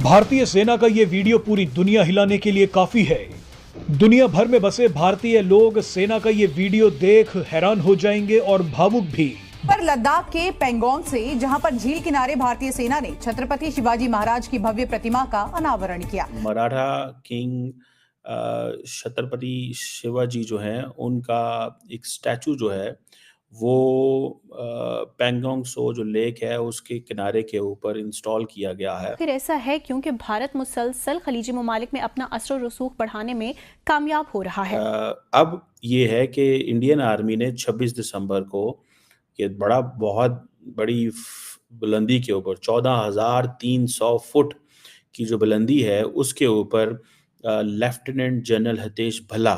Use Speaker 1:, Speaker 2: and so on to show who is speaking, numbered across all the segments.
Speaker 1: भारतीय सेना का ये वीडियो पूरी दुनिया हिलाने के लिए काफी है। दुनिया भर में बसे भारतीय लोग सेना का ये वीडियो देख हैरान हो जाएंगे और भावुक भी।
Speaker 2: पर लद्दाख के पेंगोंग से, जहां पर झील किनारे भारतीय सेना ने छत्रपति शिवाजी महाराज की भव्य प्रतिमा का अनावरण किया।
Speaker 3: मराठा किंग छत्रपति शिवाजी जो हैं उनका एक स्टैचू जो है वो पेंगोंग सो जो लेक है उसके किनारे के ऊपर इंस्टॉल किया गया है।
Speaker 4: फिर ऐसा है क्योंकि भारत मुसलसल खलीजी ममालिक में अपना असर रसूख बढ़ाने में कामयाब हो रहा है।
Speaker 3: अब ये है कि इंडियन आर्मी ने 26 दिसंबर को ये बहुत बड़ी बुलंदी के ऊपर 14,300 फुट की जो बुलंदी है उसके ऊपर लेफ्टिनेंट जनरल हितेश भल्ला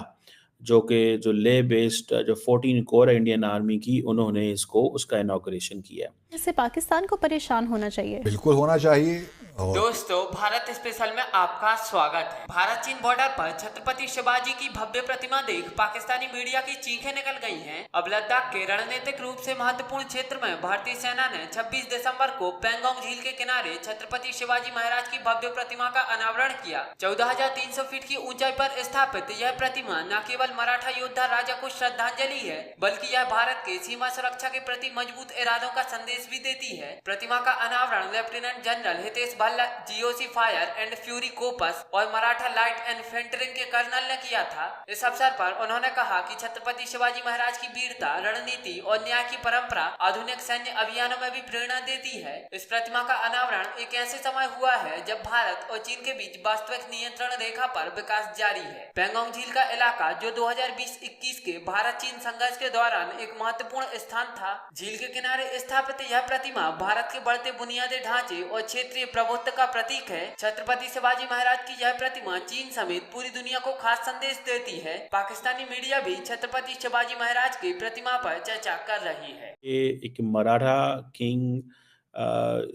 Speaker 3: जो ले बेस्ड जो 14 कोर इंडियन आर्मी की, उन्होंने उसका इनॉग्रेशन किया।
Speaker 4: इससे पाकिस्तान को परेशान होना चाहिए।
Speaker 5: बिल्कुल होना चाहिए।
Speaker 6: दोस्तों, भारत स्पेशल में आपका स्वागत है। भारत चीन बॉर्डर पर छत्रपति शिवाजी की भव्य प्रतिमा देख पाकिस्तानी मीडिया की चीखें निकल गई हैं। अब लद्दाख के रणनीतिक रूप से महत्वपूर्ण क्षेत्र में भारतीय सेना ने 26 दिसंबर को पेंगोंग झील के किनारे छत्रपति शिवाजी महाराज की भव्य प्रतिमा का अनावरण किया। 14,300 फीट की ऊंचाई पर स्थापित यह प्रतिमा न केवल मराठा योद्धा राजा को श्रद्धांजलि है, बल्कि यह भारत के सीमा सुरक्षा के प्रति मजबूत इरादों का संदेश भी देती है। प्रतिमा का अनावरण lieutenant general Hitesh Bhalla, GOC fire and fury कोपस और मराठा लाइट इन्फेंट्री के कर्नल ने किया था। इस अवसर पर उन्होंने कहा कि छत्रपति शिवाजी महाराज की वीरता, रणनीति और न्याय की परंपरा आधुनिक सैन्य अभियानों में भी प्रेरणा देती है। इस प्रतिमा का अनावरण एक ऐसे समय हुआ है जब भारत और चीन के बीच वास्तविक नियंत्रण रेखा पर विकास जारी है। पेंगोंग झील का इलाका जो 2020-21 के भारत चीन संघर्ष के दौरान एक महत्वपूर्ण स्थान था। झील के किनारे स्थापित यह प्रतिमा भारत के बढ़ते बुनियादी ढांचे और क्षेत्रीय प्रभुत्व का प्रतीक है। छत्रपति शिवाजी महाराज की यह प्रतिमा चीन समेत पूरी दुनिया को खास संदेश देती है। पाकिस्तानी मीडिया भी छत्रपति शिवाजी महाराज की प्रतिमा पर चर्चा कर रही है।
Speaker 3: ये एक मराठा किंग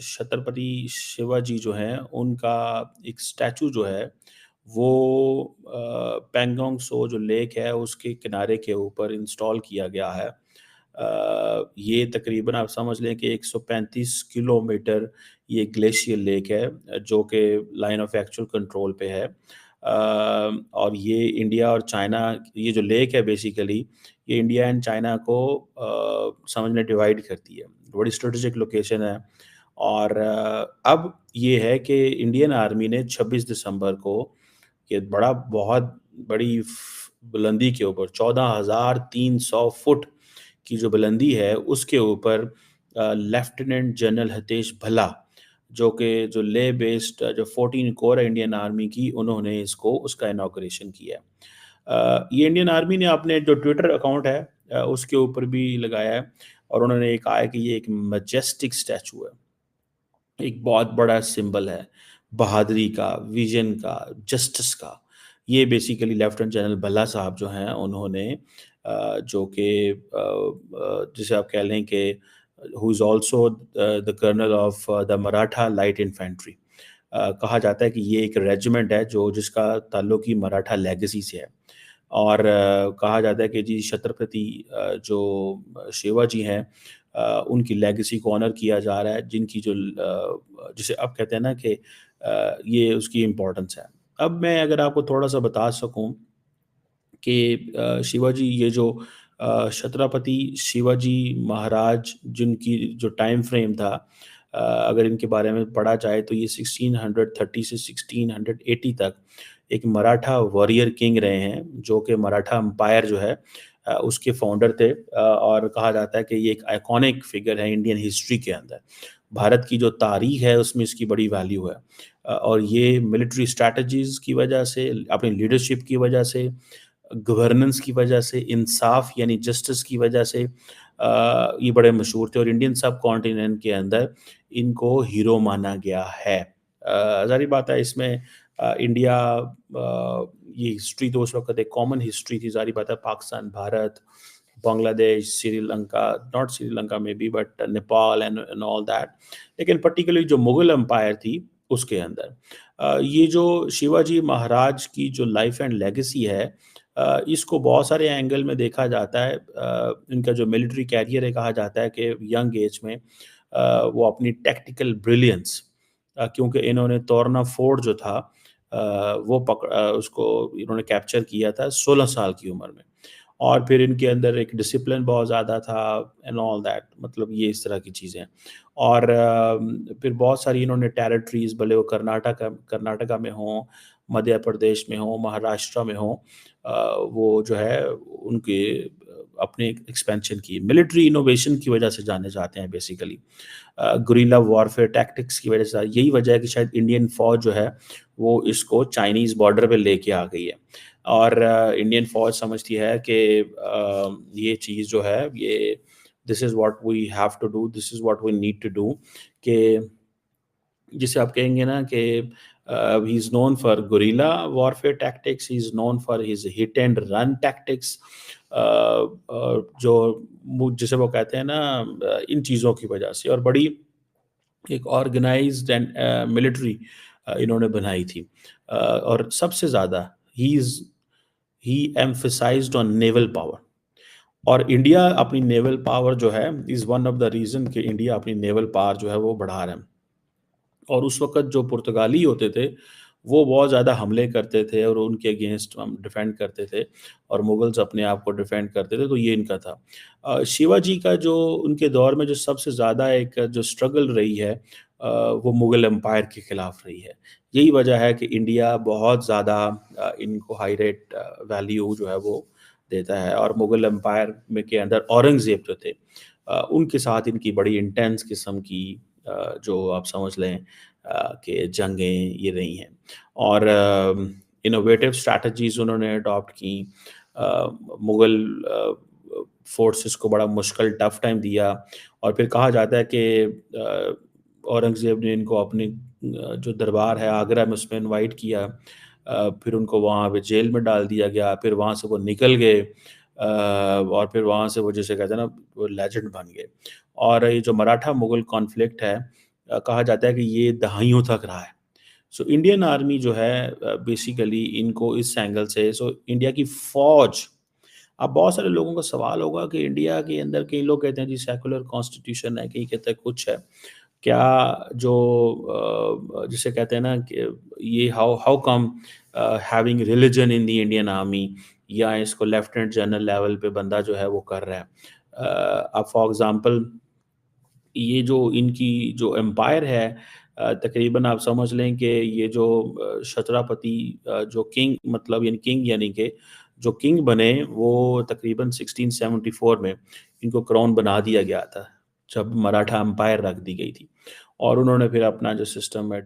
Speaker 3: छत्रपति शिवाजी जो हैं उनका एक स्टैचू जो है वो पेंगोंग सो जो लेक है उसके किनारे के ऊपर इंस्टॉल किया गया है। ये तकरीबन आप समझ लें कि 135 किलोमीटर ये ग्लेशियर लेक है जो कि लाइन ऑफ एक्चुअल कंट्रोल पे है। और ये इंडिया और चाइना, ये जो लेक है बेसिकली ये इंडिया एंड चाइना को समझ लें डिवाइड करती है। बड़ी स्ट्रेटेजिक लोकेशन है। और अब ये है कि इंडियन आर्मी ने 26 दिसंबर को ये बहुत बड़ी बुलंदी के ऊपर 14,300 फुट की जो बुलंदी है उसके ऊपर लेफ्टिनेंट जनरल हितेश भल्ला जो ले बेस्ड जो 14 कोर इंडियन आर्मी की, उन्होंने उसका इनॉग्रेशन किया। ये इंडियन आर्मी ने अपने जो ट्विटर अकाउंट है उसके ऊपर भी लगाया है और उन्होंने ये कहा है कि ये एक मैजेस्टिक स्टैचू है, एक बहुत बड़ा सिंबल है बहादुरी का, विजन का, जस्टिस का। ये बेसिकली लेफ्टिनेंट जनरल भल्ला साहब जो हैं उन्होंने जो कि जिसे आप कह लें कि who is also the colonel of the Maratha light infantry, कहा जाता है कि ये एक रेजिमेंट है जिसका ताल्लुक ही मराठा लेगेसी से है। और कहा जाता है कि जी छत्रपति जो शिवाजी हैं उनकी लेगेसी को ऑनर किया जा रहा है, जिनकी जो जिसे अब कहते हैं ना कि ये उसकी इम्पोर्टेंस है। अब मैं अगर आपको थोड़ा सा बता सकूं कि शिवाजी, ये जो छत्रपति शिवाजी महाराज जिनकी जो टाइम फ्रेम था, अगर इनके बारे में पढ़ा जाए तो ये 1630 से 1680 तक एक मराठा वॉरियर किंग रहे हैं जो कि मराठा एम्पायर जो है उसके फाउंडर थे। और कहा जाता है कि ये एक आइकॉनिक फिगर है इंडियन हिस्ट्री के अंदर। भारत की जो तारीख है उसमें इसकी बड़ी वैल्यू है। और ये मिलिट्री स्ट्रैटेजीज़ की वजह से, अपनी लीडरशिप की वजह से, गवर्नेंस की वजह से, इंसाफ यानी जस्टिस की वजह से ये बड़े मशहूर थे और इंडियन सब कॉन्टिनेंट के अंदर इनको हीरो माना गया है। ज़ाहिर बात है इसमें इंडिया, ये हिस्ट्री तो उस वक्त एक कॉमन हिस्ट्री थी। ज़ाहिर बात है पाकिस्तान, भारत, बांग्लादेश, श्रीलंका, नॉट श्रीलंका में भी but Nepal and all that, लेकिन पर्टिकुलरली जो मुग़ल एम्पायर थी उसके अंदर ये जो शिवाजी महाराज की जो लाइफ एंड लेगेसी है इसको बहुत सारे एंगल में देखा जाता है। इनका जो मिलिट्री कैरियर है, कहा जाता है कि यंग एज में वो अपनी टैक्टिकल ब्रिलियंस क्योंकि इन्होंने तोरना फोर्ट जो था वो उसको इन्होंने कैप्चर किया था 16 साल की उम्र में। और फिर इनके अंदर एक डिसिप्लिन बहुत ज़्यादा था एंड ऑल दैट, मतलब ये इस तरह की चीज़ें। और फिर बहुत सारी इन्होंने टेरिटरीज़, भले वो कर्नाटका में हों, मध्य प्रदेश में हों, महाराष्ट्र में हों, वो जो है उनके अपने एक्सपेंशन की मिलिट्री इनोवेशन की वजह से जाने जाते हैं बेसिकली। गुरिल्ला वॉरफेयर टैक्टिक्स की वजह से, यही वजह है कि शायद इंडियन फौज जो है वो इसको चाइनीज़ बॉर्डर पे लेके आ गई है। और इंडियन फौज समझती है कि ये चीज़ जो है ये this is what we have to do, this is what we need to do, कि जिसे आप कहेंगे ना कि he is known for guerrilla warfare tactics, he is known for his hit and run tactics, जिसे वो कहते हैं ना इन चीज़ों की वजह से। और बड़ी एक ऑर्गेनाइज्ड एंड मिलिट्री इन्होंने बनाई थी। और सबसे ज़्यादा ही एम्फसाइज्ड ऑन नेवल पावर। और इंडिया अपनी नेवल पावर जो है is one of the reason कि इंडिया अपनी नेवल पावर जो है वो बढ़ा रहा है। और उस वक़्त जो पुर्तगाली होते थे, वो बहुत ज़्यादा हमले करते थे और उनके अगेंस्ट हम डिफेंड करते थे, और मुगल्स अपने आप को डिफेंड करते थे, तो ये इनका था। शिवाजी का जो उनके दौर में जो सबसे ज़्यादा एक जो स्ट्रगल रही है वो मुग़ल एम्पायर के ख़िलाफ़ रही है। यही वजह है कि इंडिया बहुत ज़्यादा इनको हाई रेट वैल्यू जो है वो देता है। और मुग़ल एम्पायर में के अंदर औरंगज़ेब जो थे, उनके साथ इनकी बड़ी इंटेंस किस्म की जो आप समझ लें कि जंगें ये रही हैं। और इनोवेटिव स्ट्रैटेजीज़ उन्होंने अडॉप्ट की। मुग़ल फोर्सेस को बड़ा मुश्किल टफ टाइम दिया। और फिर कहा जाता है कि औरंगज़ेब ने इनको अपनी जो दरबार है आगरा में उसमें इनवाइट किया, फिर उनको वहाँ पे जेल में डाल दिया गया, फिर वहाँ से वो निकल गए, और फिर वहाँ से वो जिसे कहते हैं ना वो लेजेंड बन गए। और ये जो मराठा मुग़ल कॉन्फ्लिक्ट है, कहा जाता है कि ये दहाइयों तक रहा है। सो इंडियन आर्मी जो है बेसिकली इनको इस एंगल से, सो इंडिया की फ़ौज, अब बहुत सारे लोगों का सवाल होगा कि इंडिया के अंदर कई लोग कहते हैं जी सेकुलर कॉन्स्टिट्यूशन है, कई कहते हैं कुछ है। क्या जो जिसे कहते हैं ना कि ये how how come having religion in the Indian army, या इसको लेफ्टिनेंट जनरल लेवल पे बंदा जो है वो कर रहा है। अब फॉर एग्ज़ाम्पल ये जो इनकी जो एम्पायर है, तकरीबन आप समझ लें कि ये जो छत्रपति जो किंग, मतलब किंग यानी कि जो किंग बने वो तकरीबन 1674 में इनको क्राउन बना दिया गया था, जब मराठा एम्पायर रख दी गई थी। और उन्होंने फिर अपना जो सिस्टम है